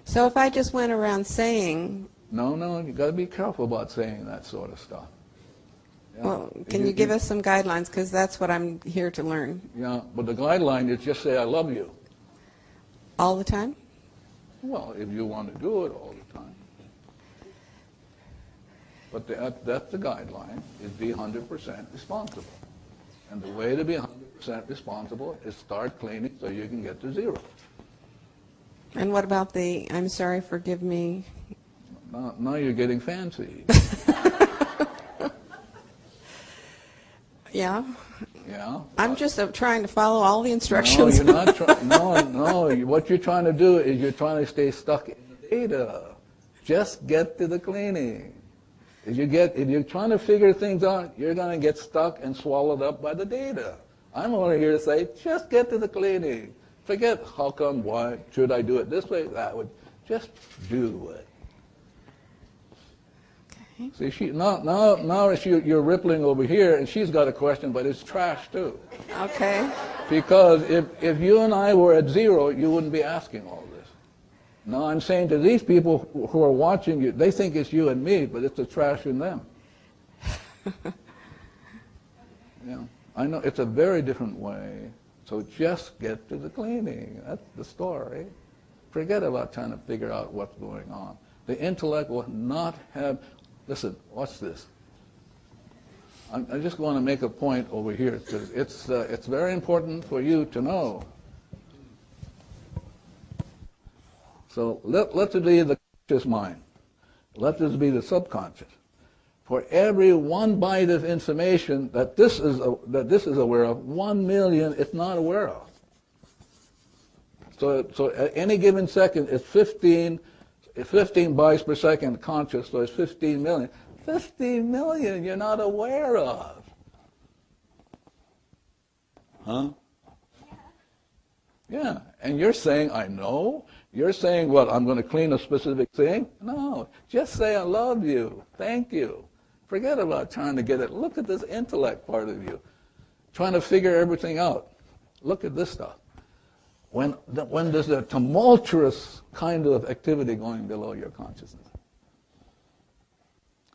So if I just went around saying... No, you got to be careful about saying that sort of stuff. Yeah. Well, can you give us some guidelines? Because that's what I'm here to learn. Yeah, but the guideline is just say I love you. All the time? Well, if you want to do it all the time. But that's the guideline, is be 100% responsible. And the way to be 100% responsible is start cleaning so you can get to zero. And what about the, I'm sorry, forgive me? Now you're getting fancy. Yeah? Yeah? I'm just trying to follow all the instructions. No, you're not trying. No. What you're trying to do is you're trying to stay stuck in the data. Just get to the cleaning. If you're trying to figure things out, you're going to get stuck and swallowed up by the data. I'm only here to say, just get to the cleaning. Forget how come, why, should I do it this way, that way. Just do it. Okay. See, now you're rippling over here, and she's got a question, but it's trash too. Okay. Because if you and I were at zero, you wouldn't be asking all this. Now I'm saying to these people who are watching you, they think it's you and me, but it's the trash in them. Yeah, I know it's a very different way. So just get to the cleaning. That's the story. Forget about trying to figure out what's going on. The intellect will not have... Listen, watch this. I just want to make a point over here, because it's very important for you to know. So let it be the conscious mind. Let this be the subconscious. For every one byte of information that this is aware of, 1 million it's not aware of. So at any given second, it's 15 bytes per second conscious, so it's 15 million. 15 million you're not aware of. Huh? Yeah, and you're saying, I know. You're saying, what, I'm going to clean a specific thing? No, just say, I love you. Thank you. Forget about trying to get it. Look at this intellect part of you, trying to figure everything out. Look at this stuff. When there's a tumultuous kind of activity going below your consciousness.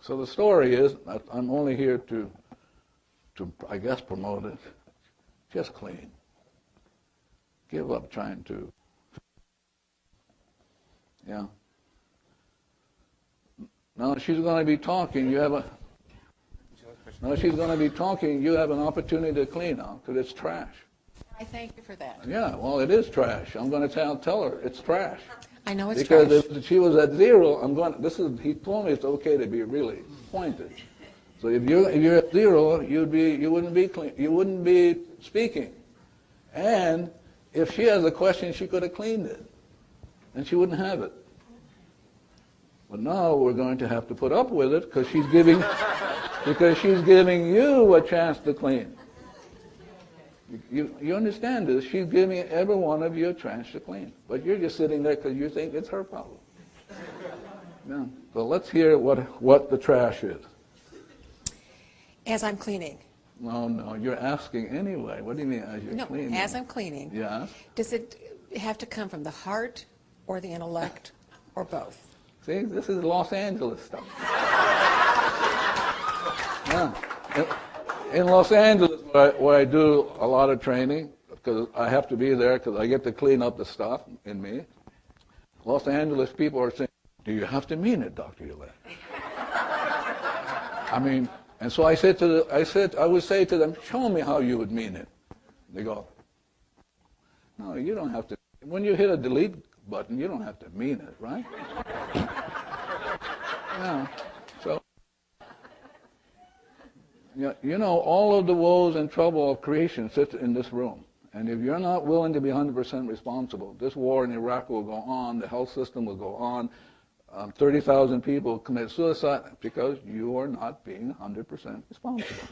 So the story is, I'm only here to I guess, promote it. Just clean. Give up trying to. Yeah. Now she's going to be talking. You have a. Now she's going to be talking. You have an opportunity to clean now because it's trash. I thank you for that. Yeah. Well, it is trash. I'm going to tell her it's trash. I know it's because trash. If she was at zero, I'm going. He told me it's okay to be really pointed. So if you're at zero, you wouldn't be clean. You wouldn't be speaking. And if she has a question, she could have cleaned it, and she wouldn't have it. But now we're going to have to put up with it because she's giving you a chance to clean. You understand this? She's giving every one of you a chance to clean, but you're just sitting there because you think it's her problem. Yeah. So let's hear what the trash is. As I'm cleaning. No, you're asking anyway. What do you mean as you're cleaning? No, as I'm cleaning. Yeah. Does it have to come from the heart or the intellect or both? See, this is Los Angeles stuff. Yeah. In Los Angeles, where I do a lot of training, because I have to be there because I get to clean up the stuff in me, Los Angeles people are saying, do you have to mean it, Dr. Ulet? I mean, and so I would say to them, show me how you would mean it. They go, no, you don't have to. When you hit a delete button, you don't have to mean it, right? Yeah. So, you know, all of the woes and trouble of creation sits in this room. And if you're not willing to be 100% responsible, this war in Iraq will go on, the health system will go on, 30,000 people commit suicide because you are not being 100% responsible.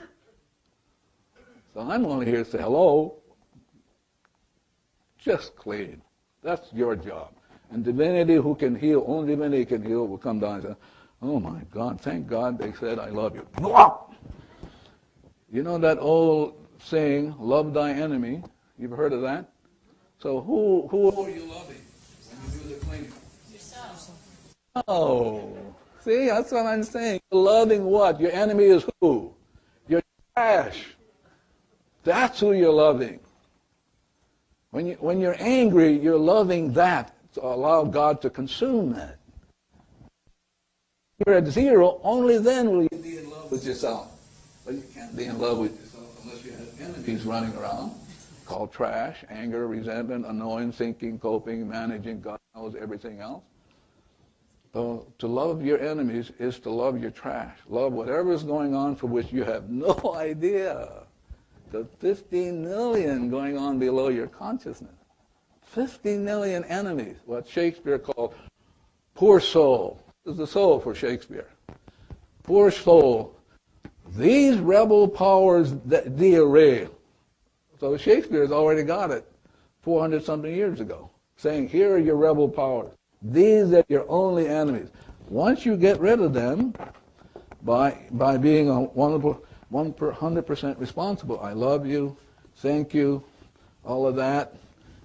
So I'm only here to say, hello, just clean. That's your job. And divinity who can heal, only divinity can heal, will come down and say, oh my God, thank God they said I love you. You know that old saying, love thy enemy? You've heard of that? So who are you loving when you do the cleaning? Yourself. Oh, see, that's what I'm saying. You're loving what? Your enemy is who? Your trash. That's who you're loving. When you're angry, you're loving that to allow God to consume that. You're at zero, only then will you be in love with yourself. But you can't be in love with yourself unless you have enemies running around called trash, anger, resentment, annoyance, thinking, coping, managing, God knows everything else. So to love your enemies is to love your trash. Love whatever is going on for which you have no idea. The 15 million going on below your consciousness. 50 million enemies, what Shakespeare called poor soul. This is the soul for Shakespeare. Poor soul. These rebel powers that thee array. So Shakespeare's already got it 400-something years ago, saying, here are your rebel powers. These are your only enemies. Once you get rid of them by being 100% responsible, I love you, thank you, all of that,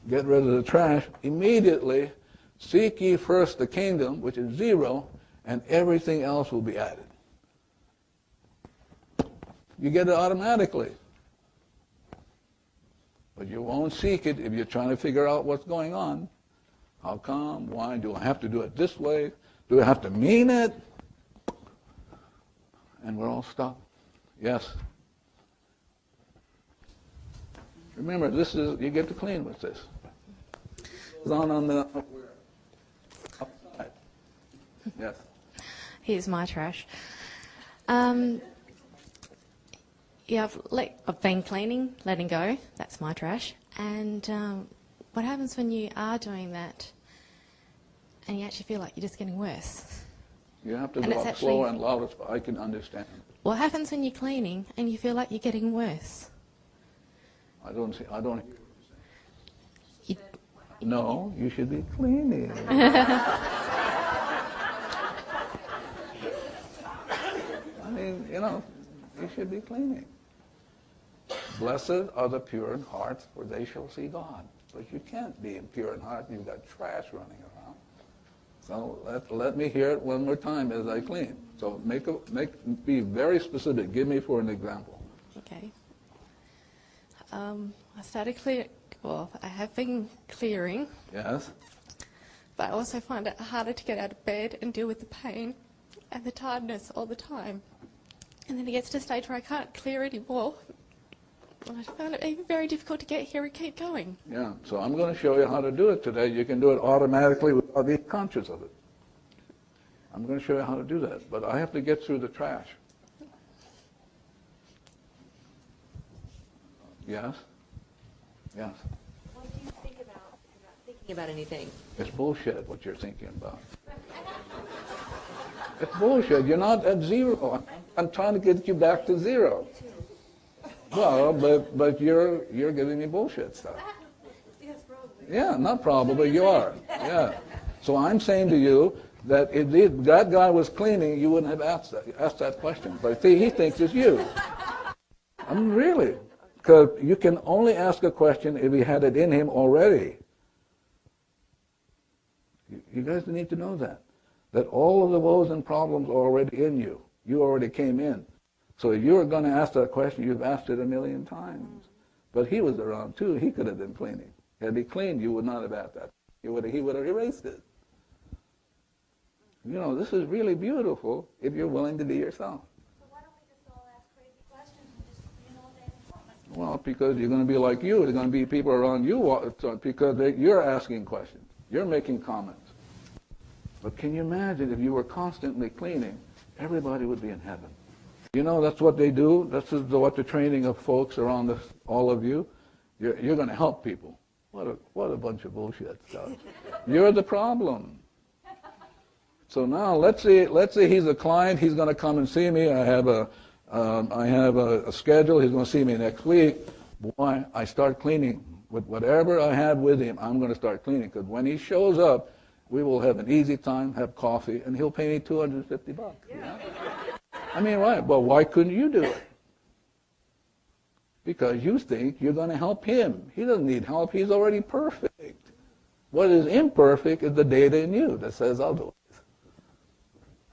get rid of the trash, immediately seek ye first the kingdom, which is zero, and everything else will be added. You get it automatically. But you won't seek it if you're trying to figure out what's going on. How come? Why? Do I have to do it this way? Do I have to mean it? And we're all stuck. Yes. Remember, this is, you get to clean with this. It's on the outside. Yes. Here's my trash. Yeah, I've been cleaning, letting go. That's my trash. And what happens when you are doing that and you actually feel like you're just getting worse? You have to go slower and louder so I can understand. What happens when you're cleaning and you feel like you're getting worse? I don't hear what you're saying. No, you should be cleaning. I mean, you should be cleaning. Blessed are the pure in heart, for they shall see God. But you can't be pure in heart. You've got trash running around. So let me hear it one more time as I clean. So be very specific. Give me for an example. Okay. I started I have been clearing. Yes. But I also find it harder to get out of bed and deal with the pain and the tiredness all the time. And then it gets to a stage where I can't clear anymore. And I found it even very difficult to get here and keep going. Yeah, so I'm going to show you how to do it today. You can do it automatically without being conscious of it. I'm going to show you how to do that, but I have to get through the trash. Yes? Yes. What do you think about if you're not thinking about anything? It's bullshit what you're thinking about. It's bullshit. You're not at zero. I'm trying to get you back to zero. Well, but you're giving me bullshit stuff. Yes, probably. Yeah, not probably, you are. Yeah. So I'm saying to you that if that guy was cleaning, you wouldn't have asked that question. But see, he thinks it's you. I mean, really. Because you can only ask a question if he had it in him already. You guys need to know that. That all of the woes and problems are already in you. You already came in. So if you were going to ask that question, you've asked it 1,000,000 times. But he was around too. He could have been cleaning. Had he cleaned, you would not have asked that. He would have erased it. This is really beautiful if you're willing to be yourself. So why don't we just all ask crazy questions and just all day and Well, because you're going to be like you. There's going to be people around you because you're asking questions. You're making comments. But can you imagine if you were constantly cleaning, everybody would be in heaven. That's what they do. This is what the training of folks around all of you. You're going to help people. What a bunch of bullshit stuff. You're the problem. So now let's say he's a client. He's going to come and see me. I have a schedule. He's going to see me next week. Boy, I start cleaning with whatever I have with him. I'm going to start cleaning because when he shows up, we will have an easy time, have coffee, and he'll pay me $250. Yeah. I mean, right? Well, why couldn't you do it? Because you think you're going to help him. He doesn't need help. He's already perfect. What is imperfect is the data in you that says otherwise.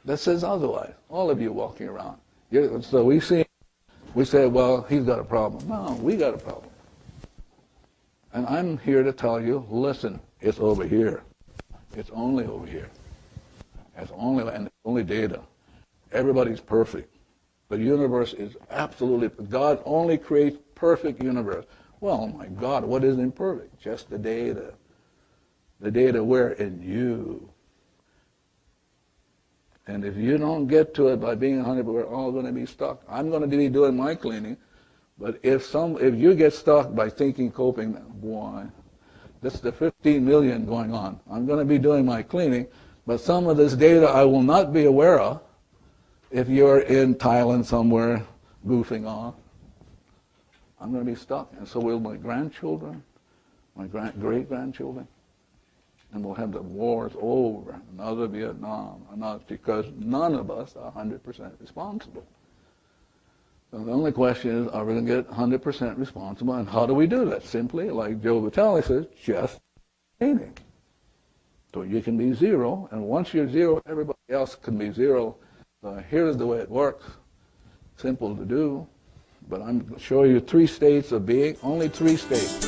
That says otherwise. All of you walking around. So we say, well, he's got a problem. No, we got a problem. And I'm here to tell you, listen, it's over here. It's only over here. It's only data. Everybody's perfect. The universe is absolutely, God only creates perfect universe. Well, my God, what is imperfect? Just the data. The data where? In you. And if you don't get to it by being 100%, we're all going to be stuck. I'm going to be doing my cleaning, but if you get stuck by thinking, coping, boy, this is the 15 million going on. I'm going to be doing my cleaning, but some of this data I will not be aware of if you're in Thailand somewhere goofing off. I'm going to be stuck, and so will my grandchildren, my great-grandchildren. And we'll have the wars over, another Vietnam, because none of us are 100% responsible. So the only question is, are we going to get 100% responsible, and how do we do that? Simply, like Joe Vitale says, just cleaning. So you can be zero, and once you're zero, everybody else can be zero. So here's the way it works. Simple to do, but I'm going to show you 3 states of being, only 3 states.